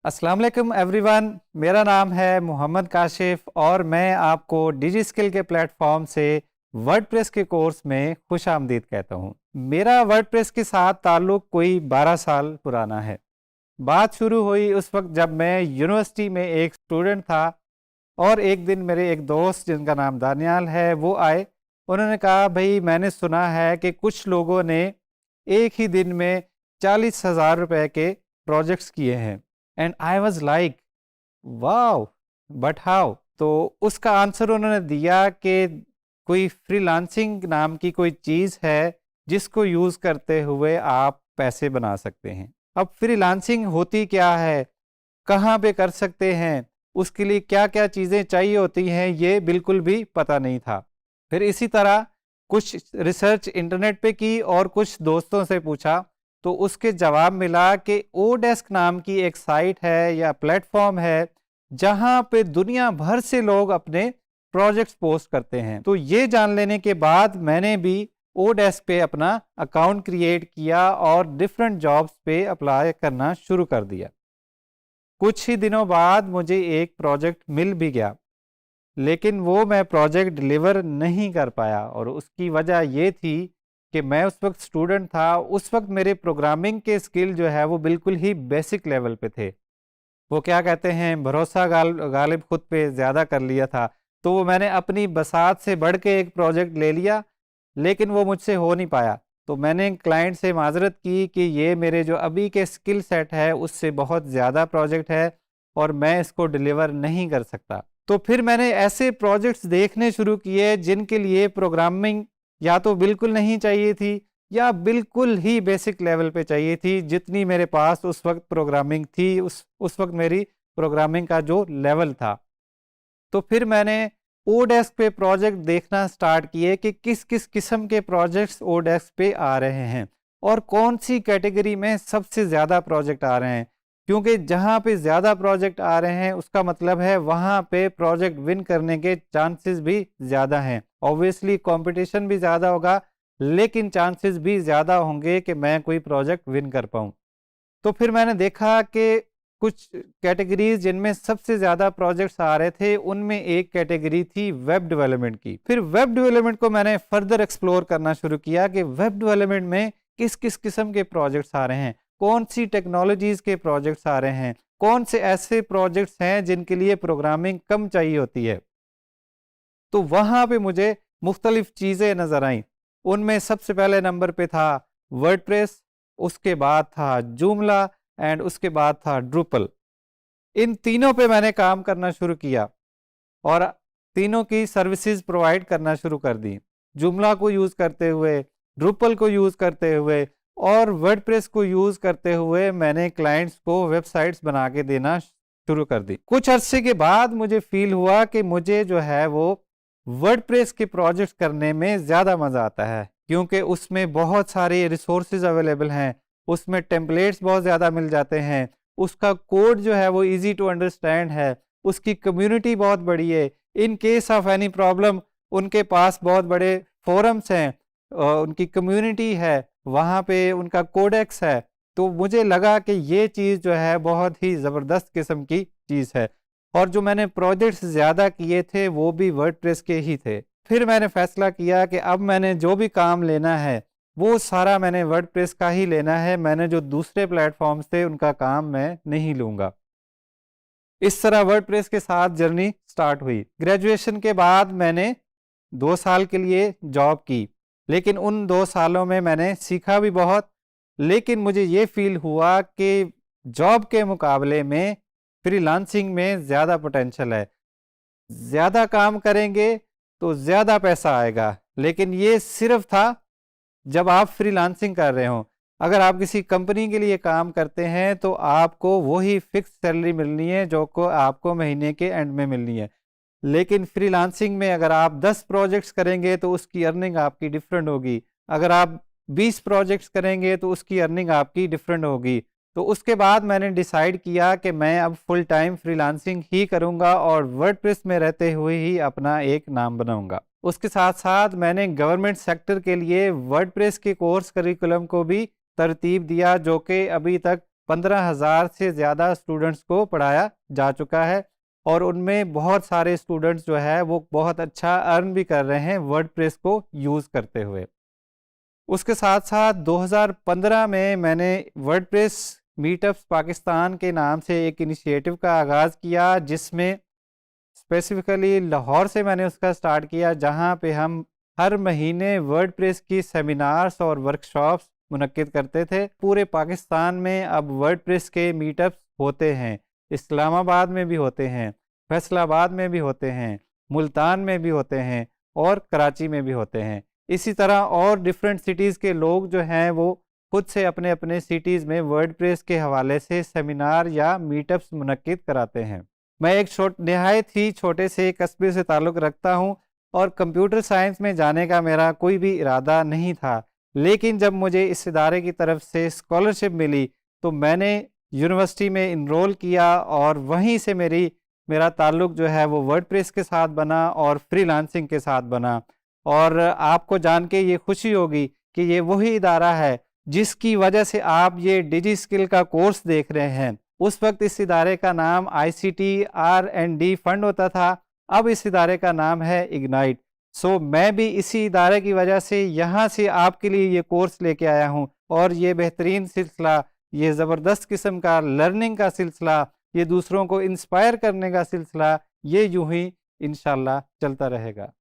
अस्सलाम वालेकुम एवरीवन। मेरा नाम है मोहम्मद काशिफ और मैं आपको डिजी स्किल के प्लेटफॉर्म से वर्डप्रेस के कोर्स में खुश आमदीद कहता हूँ। मेरा वर्डप्रेस के साथ ताल्लुक़ कोई 12 साल पुराना है। बात शुरू हुई उस वक्त जब मैं यूनिवर्सिटी में एक स्टूडेंट था और एक दिन मेरे एक दोस्त जिनका नाम दानियाल है वो आए। उन्होंने कहा, भाई मैंने सुना है कि कुछ लोगों ने एक ही दिन में 40,000 रुपए के प्रोजेक्ट्स किए हैं। And I was like wow, but how. तो उसका आंसर उन्होंने दिया कि कोई फ्रीलांसिंग नाम की कोई चीज़ है जिसको यूज़ करते हुए आप पैसे बना सकते हैं। अब फ्रीलांसिंग होती क्या है, कहाँ पे कर सकते हैं, उसके लिए क्या क्या चीज़ें चाहिए होती हैं, ये बिल्कुल भी पता नहीं था। फिर इसी तरह कुछ रिसर्च इंटरनेट पे की और कुछ दोस्तों से पूछा तो उसके जवाब मिला कि ओडेस्क नाम की एक साइट है या प्लेटफॉर्म है जहां पे दुनिया भर से लोग अपने प्रोजेक्ट्स पोस्ट करते हैं। तो ये जान लेने के बाद मैंने भी ओडेस्क पे अपना अकाउंट क्रिएट किया और डिफरेंट जॉब्स पे अप्लाई करना शुरू कर दिया। कुछ ही दिनों बाद मुझे एक प्रोजेक्ट मिल भी गया, लेकिन वो मैं प्रोजेक्ट डिलीवर नहीं कर पाया और उसकी वजह ये थी कि मैं उस वक्त स्टूडेंट था। उस वक्त मेरे प्रोग्रामिंग के स्किल जो है वो बिल्कुल ही बेसिक लेवल पे थे। वो क्या कहते हैं, भरोसा गालिब खुद पे ज़्यादा कर लिया था। तो वो मैंने अपनी बसात से बढ़ के एक प्रोजेक्ट ले लिया, लेकिन वो मुझसे हो नहीं पाया। तो मैंने क्लाइंट से माजरत की कि ये मेरे जो अभी के स्किल सेट है उससे बहुत ज़्यादा प्रोजेक्ट है और मैं इसको डिलीवर नहीं कर सकता। तो फिर मैंने ऐसे प्रोजेक्ट्स देखने शुरू किए जिनके लिए प्रोग्रामिंग या तो बिल्कुल नहीं चाहिए थी या बिल्कुल ही बेसिक लेवल पे चाहिए थी। जितनी मेरे पास उस वक्त प्रोग्रामिंग थी, उस वक्त मेरी प्रोग्रामिंग का जो लेवल था। तो फिर मैंने ओडेस्क पे प्रोजेक्ट देखना स्टार्ट किए कि किस किस किस्म के प्रोजेक्ट्स ओडेस्क पे आ रहे हैं और कौन सी कैटेगरी में सबसे ज़्यादा प्रोजेक्ट आ रहे हैं। क्योंकि जहाँ पे ज़्यादा प्रोजेक्ट आ रहे हैं उसका मतलब है वहाँ पे प्रोजेक्ट विन करने के चांसेस भी ज़्यादा हैं। ऑब्वियसली कंपटीशन भी ज़्यादा होगा, लेकिन चांसेस भी ज़्यादा होंगे कि मैं कोई प्रोजेक्ट विन कर पाऊँ। तो फिर मैंने देखा कि कुछ कैटेगरीज जिनमें सबसे ज़्यादा प्रोजेक्ट्स आ रहे थे उनमें एक कैटेगरी थी वेब डेवलपमेंट की। फिर वेब डेवलपमेंट को मैंने फर्दर एक्सप्लोर करना शुरू किया कि वेब डेवलपमेंट में किस किस किस्म के प्रोजेक्ट्स आ रहे हैं, कौन सी टेक्नोलॉजीज के प्रोजेक्ट्स आ रहे हैं, कौन से ऐसे प्रोजेक्ट्स हैं जिनके लिए प्रोग्रामिंग कम चाहिए होती है। तो वहाँ पे मुझे मुख्तलिफ चीज़ें नज़र आईं। उनमें सबसे पहले नंबर पे था वर्डप्रेस, उसके बाद था जूमला एंड उसके बाद था ड्रूपल। इन तीनों पे मैंने काम करना शुरू किया और तीनों की सर्विसेज प्रोवाइड करना शुरू कर दी। जूमला को यूज़ करते हुए, ड्रूपल को यूज़ करते हुए और वर्डप्रेस को यूज़ करते हुए मैंने क्लाइंट्स को वेबसाइट्स बना के देना शुरू कर दी। कुछ अरसे के बाद मुझे फील हुआ कि मुझे जो है वो वर्डप्रेस के प्रोजेक्ट्स करने में ज़्यादा मज़ा आता है, क्योंकि उसमें बहुत सारे रिसोर्सेज अवेलेबल हैं, उसमें टेम्पलेट्स बहुत ज़्यादा मिल जाते हैं, उसका कोड जो है वो इजी टू अंडरस्टैंड है, उसकी कम्युनिटी बहुत बड़ी है। In case of any problem उनके पास बहुत बड़े फोरम्स हैं, उनकी कम्युनिटी है, वहाँ पे उनका कोडेक्स है। तो मुझे लगा कि ये चीज़ जो है बहुत ही ज़बरदस्त किस्म की चीज़ है और जो मैंने प्रोजेक्ट्स ज़्यादा किए थे वो भी वर्डप्रेस के ही थे। फिर मैंने फैसला किया कि अब मैंने जो भी काम लेना है वो सारा मैंने वर्डप्रेस का ही लेना है, मैंने जो दूसरे प्लेटफॉर्म्स थे उनका काम मैं नहीं लूँगा। इस तरह वर्डप्रेस के साथ जर्नी स्टार्ट हुई। ग्रेजुएशन के बाद मैंने 2 साल के लिए जॉब की, लेकिन उन 2 सालों में मैंने सीखा भी बहुत, लेकिन मुझे ये फील हुआ कि जॉब के मुकाबले में फ्रीलांसिंग में ज़्यादा पोटेंशियल है। ज़्यादा काम करेंगे तो ज़्यादा पैसा आएगा, लेकिन ये सिर्फ था जब आप फ्रीलांसिंग कर रहे हो। अगर आप किसी कंपनी के लिए काम करते हैं तो आपको वही फिक्स सैलरी मिलनी है जो को आपको महीने के एंड में मिलनी है। लेकिन फ्रीलांसिंग में अगर आप 10 प्रोजेक्ट्स करेंगे तो उसकी अर्निंग आपकी डिफरेंट होगी। अगर आप 20 प्रोजेक्ट्स करेंगे तो उसकी अर्निंग आपकी डिफरेंट होगी। तो उसके बाद मैंने डिसाइड किया कि मैं अब फुल टाइम फ्रीलांसिंग ही करूंगा और वर्डप्रेस में रहते हुए ही अपना एक नाम बनाऊंगा। उसके साथ साथ मैंने गवर्नमेंट सेक्टर के लिए वर्डप्रेस के कोर्स करिकुलम को भी तरतीब दिया, जो कि अभी तक 15,000 से ज़्यादा स्टूडेंट्स को पढ़ाया जा चुका है और उनमें बहुत सारे स्टूडेंट्स जो है वो बहुत अच्छा अर्न भी कर रहे हैं वर्डप्रेस को यूज़ करते हुए। उसके साथ साथ 2015 में मैंने वर्डप्रेस मीटअप्स पाकिस्तान के नाम से एक इनिशिएटिव का आगाज़ किया, जिसमें स्पेसिफिकली लाहौर से मैंने उसका स्टार्ट किया, जहां पे हम हर महीने वर्डप्रेस की सेमिनार्स और वर्कशॉप्स मुनक्किद करते थे। पूरे पाकिस्तान में अब वर्डप्रेस के मीटअप्स होते हैं, इस्लामाबाद में भी होते हैं, फैसलाबाद में भी होते हैं, मुल्तान में भी होते हैं और कराची में भी होते हैं। इसी तरह और डिफरेंट सिटीज़ के लोग जो हैं वो खुद से अपने अपने सिटीज़ में वर्डप्रेस के हवाले से सेमिनार या मीटअप्स मुनक्किद कराते हैं। मैं एक नहायत ही छोटे से कस्बे से ताल्लुक़ रखता हूँ और कंप्यूटर साइंस में जाने का मेरा कोई भी इरादा नहीं था, लेकिन जब मुझे इस इदारे की तरफ से स्कॉलरशिप मिली तो मैंने यूनिवर्सिटी में इनरोल किया और वहीं से मेरा ताल्लुक़ जो है वो वर्डप्रेस के साथ बना और फ्रीलांसिंग के साथ बना। और आपको जान के ये खुशी होगी कि ये वही इदारा है जिसकी वजह से आप ये डिजी स्किल का कोर्स देख रहे हैं। उस वक्त इस इदारे का नाम ICT R&D फंड होता था, अब इस इदारे का नाम है इग्नाइट। सो मैं भी इसी इदारे की वजह से यहाँ से आपके लिए ये कोर्स लेके आया हूँ और ये बेहतरीन सिलसिला, ये ज़बरदस्त किस्म का लर्निंग का सिलसिला, ये दूसरों को इंस्पायर करने का सिलसिला, ये यूं ही इंशाल्लाह चलता रहेगा।